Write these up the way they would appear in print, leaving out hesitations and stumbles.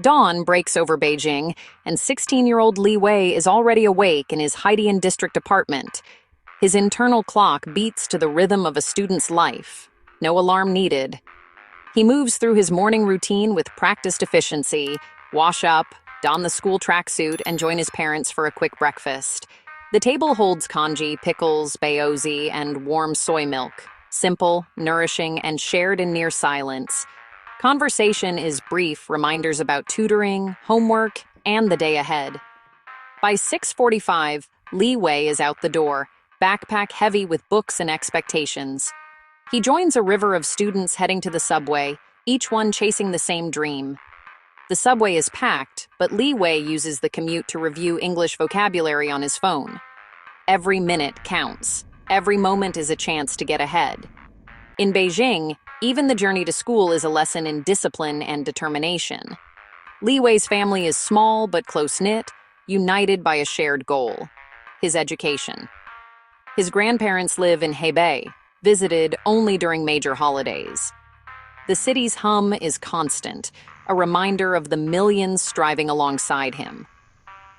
Dawn breaks over Beijing, and 16-year-old Li Wei is already awake in his Haidian district apartment. His internal clock beats to the rhythm of a student's life. No alarm needed. He moves through his morning routine with practiced efficiency, wash up, don the school tracksuit, and join his parents for a quick breakfast. The table holds congee, pickles, baozi, and warm soy milk. Simple, nourishing, and shared in near silence. Conversation is brief reminders about tutoring, homework, and the day ahead. By 6:45, Li Wei is out the door, backpack heavy with books and expectations. He joins a river of students heading to the subway, each one chasing the same dream. The subway is packed, but Li Wei uses the commute to review English vocabulary on his phone. Every minute counts. Every moment is a chance to get ahead. In Beijing, even the journey to school is a lesson in discipline and determination. Li Wei's family is small but close-knit, united by a shared goal: his education. His grandparents live in Hebei, visited only during major holidays. The city's hum is constant, a reminder of the millions striving alongside him.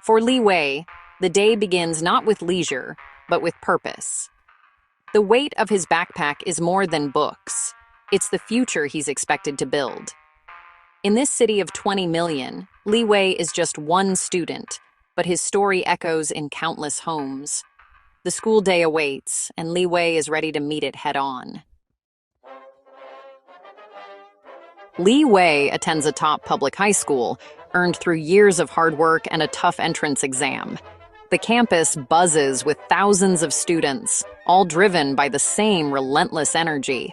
For Li Wei, the day begins not with leisure, but with purpose. The weight of his backpack is more than books. It's the future he's expected to build. In this city of 20 million, Li Wei is just one student, but his story echoes in countless homes. The school day awaits, and Li Wei is ready to meet it head-on. Li Wei attends a top public high school, earned through years of hard work and a tough entrance exam. The campus buzzes with thousands of students, all driven by the same relentless energy.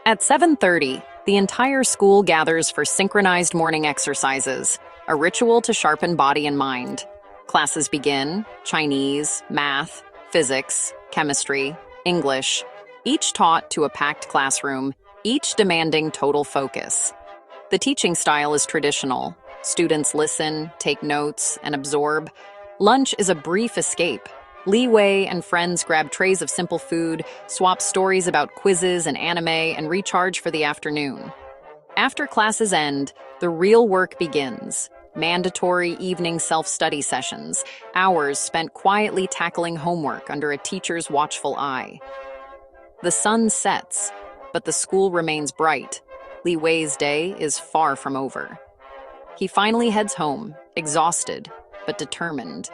At 7:30, the entire school gathers for synchronized morning exercises, a ritual to sharpen body and mind. Classes begin: Chinese, math, physics, chemistry, English, each taught to a packed classroom, each demanding total focus. The teaching style is traditional. Students listen, take notes, and absorb. Lunch is a brief escape. Li Wei and friends grab trays of simple food, swap stories about quizzes and anime, and recharge for the afternoon. After classes end, the real work begins. Mandatory evening self-study sessions, hours spent quietly tackling homework under a teacher's watchful eye. The sun sets, but the school remains bright. Li Wei's day is far from over. He finally heads home, exhausted, but determined.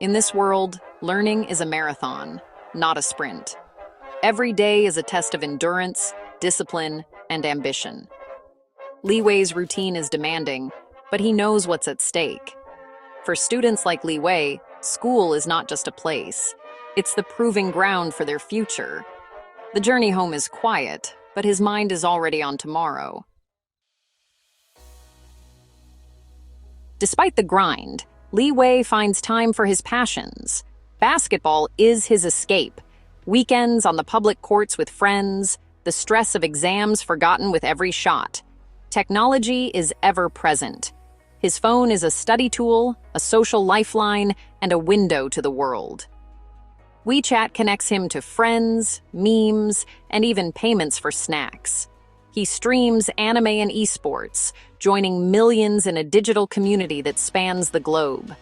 In this world, learning is a marathon, not a sprint. Every day is a test of endurance, discipline, and ambition. Li Wei's routine is demanding, but he knows what's at stake. For students like Li Wei, school is not just a place. It's the proving ground for their future. The journey home is quiet, but his mind is already on tomorrow. Despite the grind, Li Wei finds time for his passions. Basketball is his escape. Weekends on the public courts with friends, the stress of exams forgotten with every shot. Technology is ever present. His phone is a study tool, a social lifeline, and a window to the world. WeChat connects him to friends, memes, and even payments for snacks. He streams anime and esports, joining millions in a digital community that spans the globe.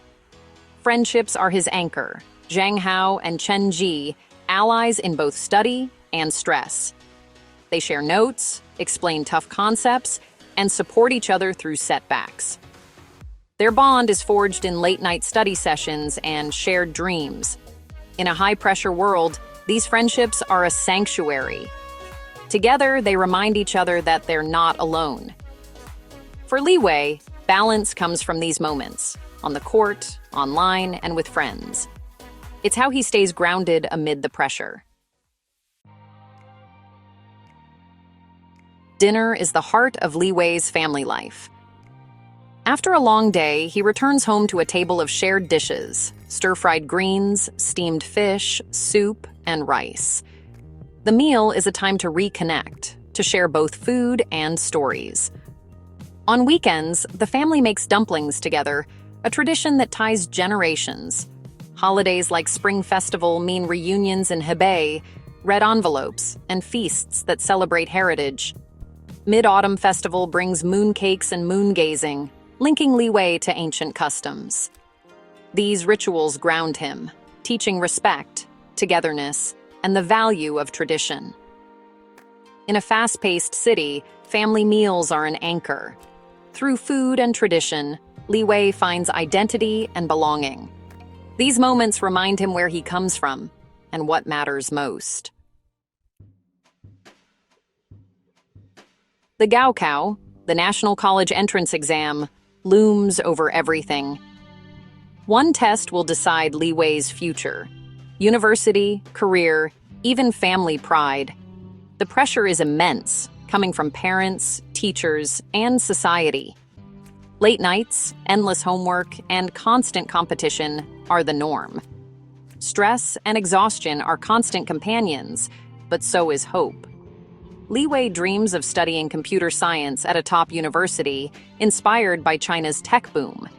Friendships are his anchor. Zhang Hao and Chen Ji, allies in both study and stress. They share notes, explain tough concepts, and support each other through setbacks. Their bond is forged in late-night study sessions and shared dreams. In a high-pressure world, these friendships are a sanctuary. Together, they remind each other that they're not alone. For Li Wei, balance comes from these moments, on the court, online, and with friends. It's how he stays grounded amid the pressure. Dinner is the heart of Li Wei's family life. After a long day, he returns home to a table of shared dishes: stir-fried greens, steamed fish, soup, and rice. The meal is a time to reconnect, to share both food and stories. On weekends, the family makes dumplings together, a tradition that ties generations. Holidays like Spring Festival mean reunions in Hebei, red envelopes, and feasts that celebrate heritage. Mid-Autumn Festival brings mooncakes and moon-gazing, linking Li Wei to ancient customs. These rituals ground him, teaching respect, togetherness, and the value of tradition. In a fast-paced city, family meals are an anchor. Through food and tradition, Li Wei finds identity and belonging. These moments remind him where he comes from and what matters most. The Gaokao, the National College Entrance Exam, looms over everything. One test will decide Li Wei's future: university, career, even family pride. The pressure is immense, coming from parents, teachers, and society. Late nights, endless homework, and constant competition are the norm. Stress and exhaustion are constant companions, but so is hope. Li Wei dreams of studying computer science at a top university, inspired by China's tech boom.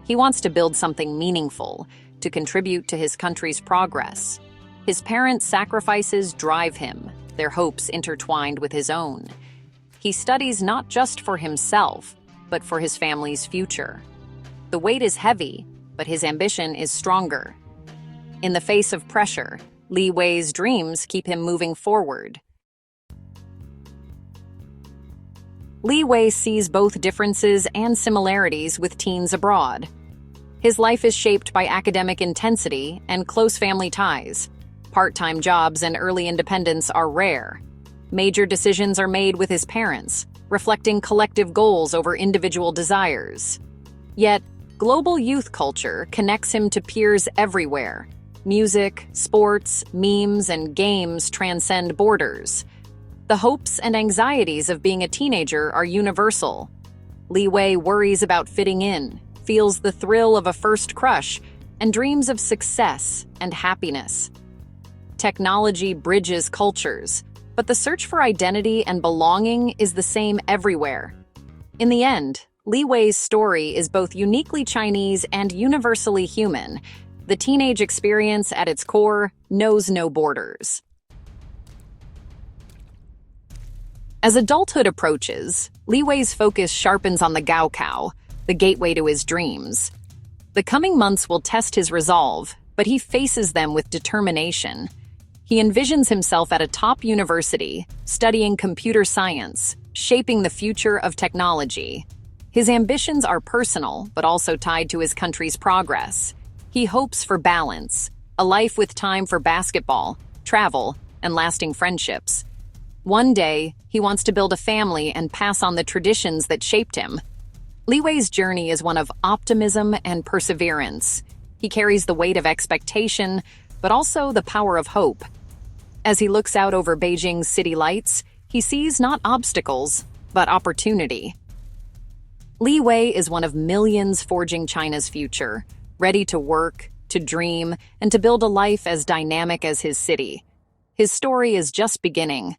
He wants to build something meaningful, to contribute to his country's progress. His parents' sacrifices drive him, their hopes intertwined with his own. He studies not just for himself, but for his family's future. The weight is heavy, but his ambition is stronger. In the face of pressure, Li Wei's dreams keep him moving forward. Li Wei sees both differences and similarities with teens abroad. His life is shaped by academic intensity and close family ties. Part-time jobs and early independence are rare. Major decisions are made with his parents, reflecting collective goals over individual desires. Yet, global youth culture connects him to peers everywhere. Music, sports, memes, and games transcend borders. The hopes and anxieties of being a teenager are universal. Li Wei worries about fitting in, feels the thrill of a first crush, and dreams of success and happiness. Technology bridges cultures, but the search for identity and belonging is the same everywhere. In the end, Li Wei's story is both uniquely Chinese and universally human. The teenage experience at its core knows no borders. As adulthood approaches, Li Wei's focus sharpens on the Gaokao, the gateway to his dreams. The coming months will test his resolve, but he faces them with determination. He envisions himself at a top university, studying computer science, shaping the future of technology. His ambitions are personal, but also tied to his country's progress. He hopes for balance, a life with time for basketball, travel, and lasting friendships. One day, he wants to build a family and pass on the traditions that shaped him. Li Wei's journey is one of optimism and perseverance. He carries the weight of expectation, but also the power of hope. As he looks out over Beijing's city lights, he sees not obstacles, but opportunity. Li Wei is one of millions forging China's future, ready to work, to dream, and to build a life as dynamic as his city. His story is just beginning,